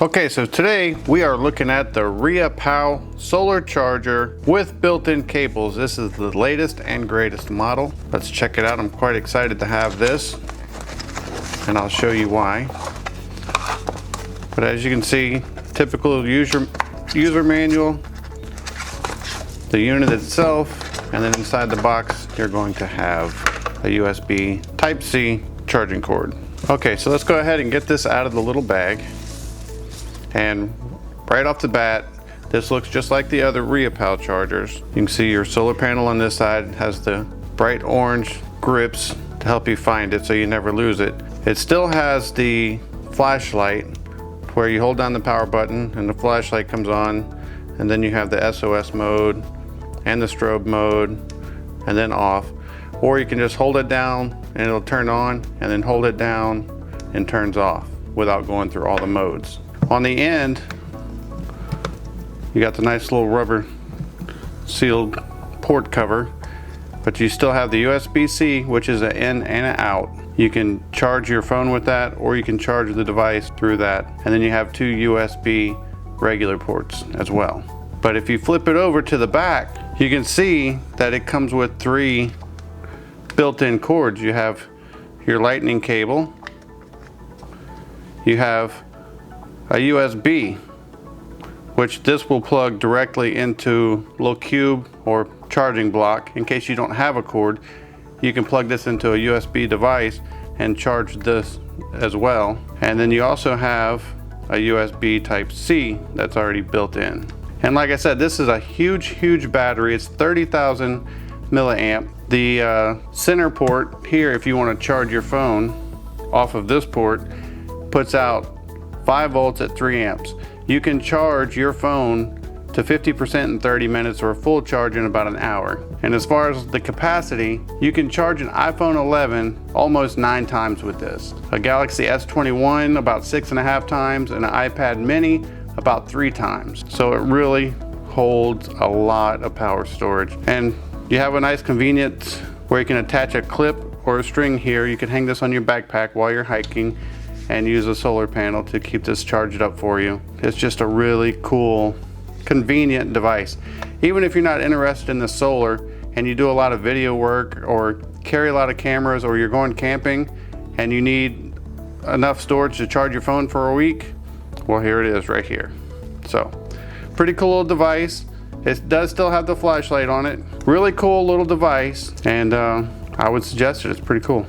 Okay, so today we are looking at the Riapow solar charger with built-in cables. This is the latest and greatest model. Let's check it out. I'm quite excited to have this, and I'll show you why. But as you can see, typical user manual, the unit itself, and then inside the box you're going to have a USB Type-C charging cord. Okay, so let's go ahead and get this out of the little bag. And right off the bat, this looks just like the other Riapow chargers. You can see your solar panel on this side has the bright orange grips to help you find it so you never lose it. It still has the flashlight where you hold down the power button and the flashlight comes on, and then you have the SOS mode and the strobe mode and then off. Or you can just hold it down and it'll turn on, and then hold it down and turns off without going through all the modes. On the end, you got the nice little rubber sealed port cover, but you still have the USB-C, which is an in and an out. You can charge your phone with that, or you can charge the device through that. And then you have two USB regular ports as well. But if you flip it over to the back, you can see that it comes with three built-in cords. You have your lightning cable, you have a USB, which this will plug directly into a little cube or charging block. In case you don't have a cord, you can plug this into a USB device and charge this as well. And then you also have a USB Type-C that's already built in. And like I said, this is a huge battery. It's 30,000 milliamp. The center port here, if you want to charge your phone off of this port, puts out 5 volts at 3 amps. You can charge your phone to 50% in 30 minutes or a full charge in about an hour. And as far as the capacity, you can charge an iPhone 11 almost 9 times with this. A Galaxy S21 about 6.5 times, and an iPad mini about 3 times. So it really holds a lot of power storage. And you have a nice convenience where you can attach a clip or a string here. You can hang this on your backpack while you're hiking and use a solar panel to keep this charged up for you. It's just a really cool, convenient device. Even if you're not interested in the solar and you do a lot of video work or carry a lot of cameras, or you're going camping and you need enough storage to charge your phone for a week, well, here it is right here. So, pretty cool little device. It does still have the flashlight on it. Really cool little device, and I would suggest it. It's pretty cool.